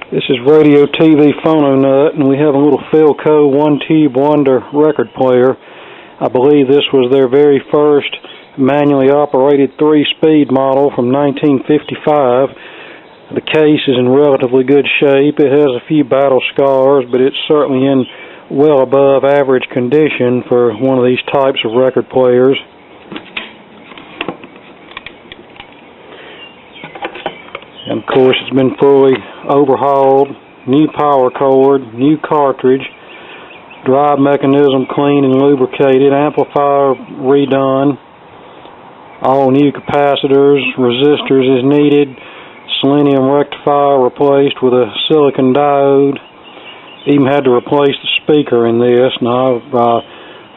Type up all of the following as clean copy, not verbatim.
This is Radio TV Phono Nut, and we have a little Philco one-tube wonder record player. I believe this was their very first manually operated 3-speed model from 1955. The case is in relatively good shape. It has a few battle scars, but it's certainly in well above average condition for one of these types of record players. And of course it's been fully overhauled, new power cord, new cartridge, drive mechanism cleaned and lubricated, amplifier redone, all new capacitors, resistors as needed, selenium rectifier replaced with a silicon diode. Even had to replace the speaker in this. Now I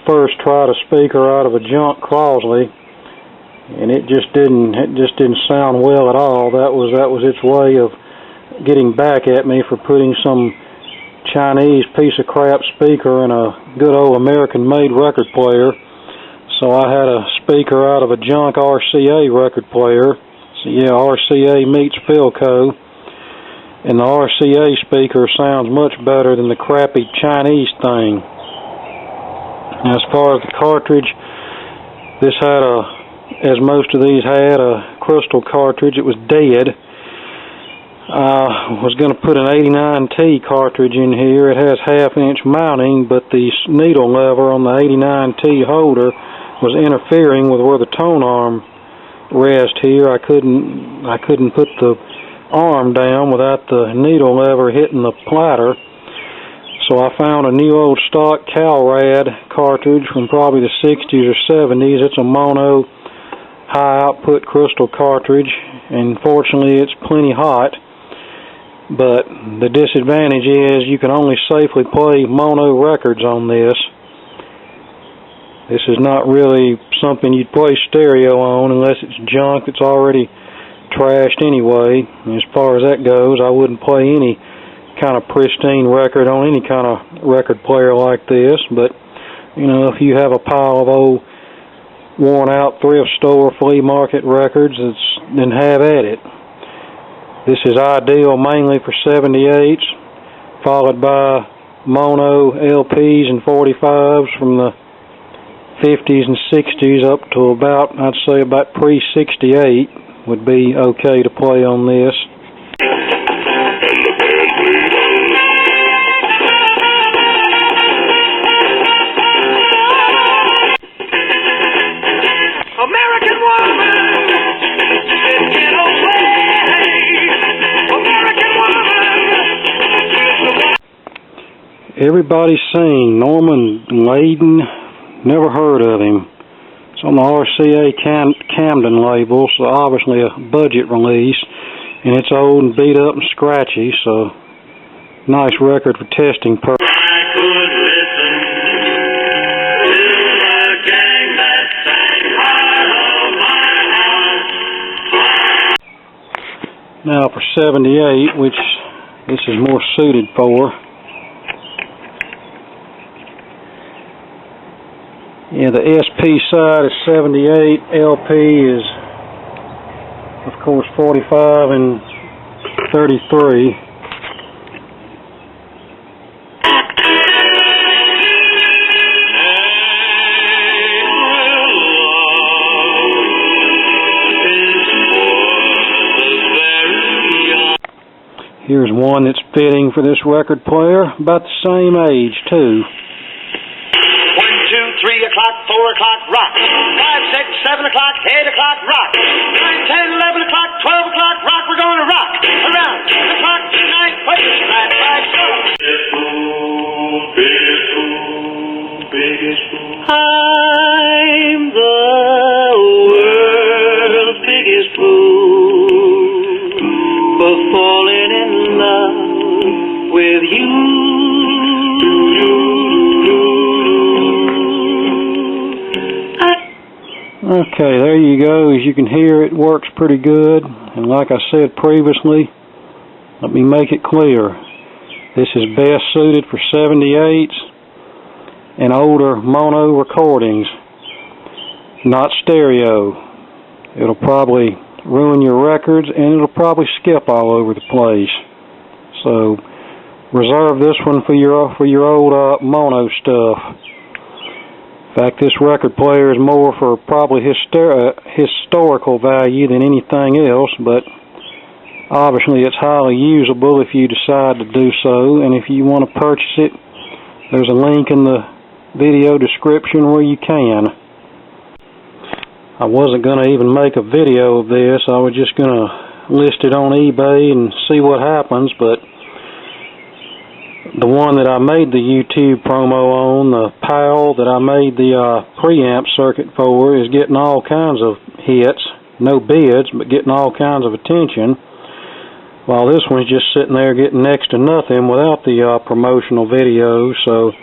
first tried a speaker out of a junk Crosley, and it just didn't sound well at all. That was its way of getting back at me for putting some Chinese piece of crap speaker in a good old American-made record player. So I had a speaker out of a junk RCA record player. So yeah, RCA meets Philco, and the RCA speaker sounds much better than the crappy Chinese thing. Now, as far as the cartridge, this had as most of these had, a crystal cartridge. It was dead. I was going to put an 89T cartridge in here. It has half-inch mounting, but the needle lever on the 89T holder was interfering with where the tone arm rests here. I couldn't put the arm down without the needle lever hitting the platter. So I found a new old stock Calrad cartridge from probably the 60s or 70s. It's a mono high output crystal cartridge, and fortunately it's plenty hot, but the disadvantage is you can only safely play mono records on this. This is not really something you'd play stereo on unless it's junk that's already trashed anyway. And as far as that goes, I wouldn't play any kind of pristine record on any kind of record player like this, but you know, if you have a pile of old worn out thrift store flea market records, then have at it. This is ideal mainly for 78s, followed by mono LPs and 45s from the 50s and 60s up to about, I'd say about pre-68 would be okay to play on this. Everybody's seen Norman Layden, never heard of him. It's on the RCA Camden label, so obviously a budget release, and it's old and beat up and scratchy, so nice record for testing purposes. Now for 78, which this is more suited for. Yeah, the SP side is 78, LP is, of course, 45 and 33. Here's one that's fitting for this record player, about the same age, too. 3 o'clock, 4 o'clock, rock. 5, 6, 7 o'clock, 8 o'clock, rock. 9, 10, 11 o'clock, 12 o'clock, rock. We're going to rock around the clock tonight. Wait, right, biggest fool. I'm the world's biggest fool for falling in love with you. Okay, there you go. As you can hear, it works pretty good. And like I said previously, let me make it clear. This is best suited for 78s and older mono recordings, not stereo. It'll probably ruin your records, and it'll probably skip all over the place. So reserve this one for your old mono stuff. In fact, this record player is more for probably historical value than anything else, but obviously it's highly usable if you decide to do so, and if you want to purchase it, there's a link in the video description where you can. I wasn't going to even make a video of this. I was just going to list it on eBay and see what happens, but the one that I made the YouTube promo on, the PAL that I made the preamp circuit for, is getting all kinds of hits. No bids, but getting all kinds of attention. While this one's just sitting there getting next to nothing without the promotional video. So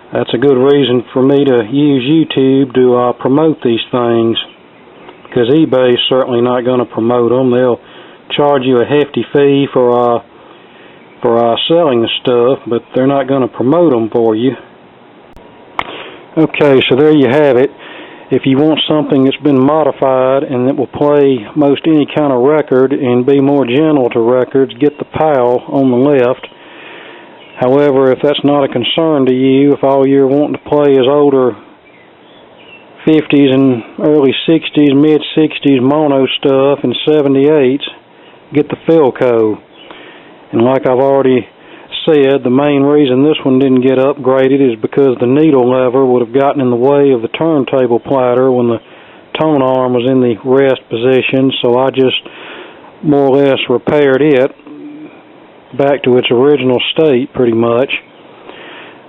that's a good reason for me to use YouTube to promote these things. Because eBay's certainly not going to promote them. They'll charge you a hefty fee for selling the stuff, but they're not going to promote them for you. Okay, so there you have it. If you want something that's been modified and that will play most any kind of record and be more gentle to records, get the PAL on the left. However, if that's not a concern to you, if all you're wanting to play is older 50s and early 60s, mid-60s mono stuff and 78s, get the Philco. And like I've already said, the main reason this one didn't get upgraded is because the needle lever would have gotten in the way of the turntable platter when the tone arm was in the rest position, so I just more or less repaired it back to its original state pretty much.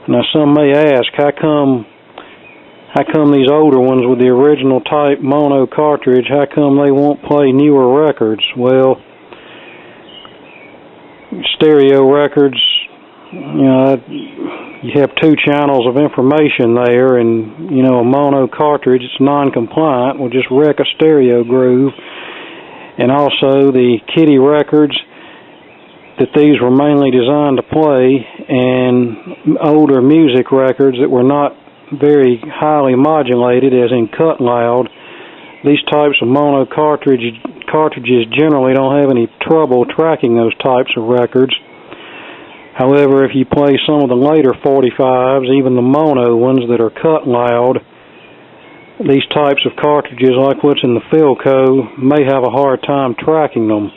Now some may ask, how come these older ones with the original type mono cartridge, how come they won't play newer records? Well, stereo records, you have two channels of information there, and a mono cartridge, it's non-compliant, will just wreck a stereo groove. And also the kiddie records that these were mainly designed to play, and older music records that were not very highly modulated, as in cut loud, these types of mono cartridges generally don't have any trouble tracking those types of records. However, if you play some of the later 45s, even the mono ones that are cut loud, these types of cartridges, like what's in the Philco, may have a hard time tracking them.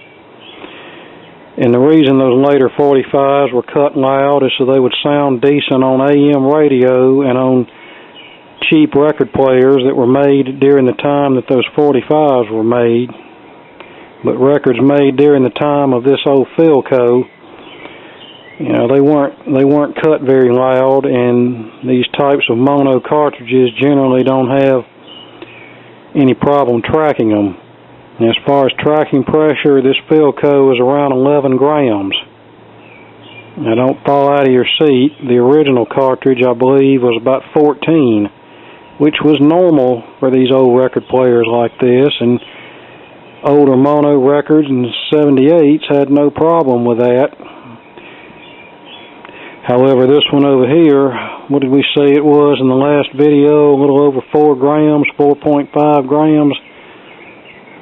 And the reason those later 45s were cut loud is so they would sound decent on AM radio and on cheap record players that were made during the time that those 45s were made. But records made during the time of this old Philco, they weren't cut very loud, and these types of mono cartridges generally don't have any problem tracking them. And as far as tracking pressure, this Philco is around 11 grams. Now don't fall out of your seat. The original cartridge, I believe, was about 14, which was normal for these old record players like this, and older mono records and 78s had no problem with that. However, this one over here, what did we say it was in the last video? A little over 4 grams, 4.5 grams.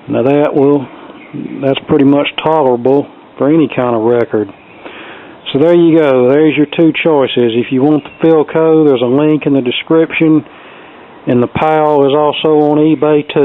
Now that's pretty much tolerable for any kind of record. So there you go. There's your two choices. If you want the Philco, there's a link in the description, and the PAL is also on eBay too.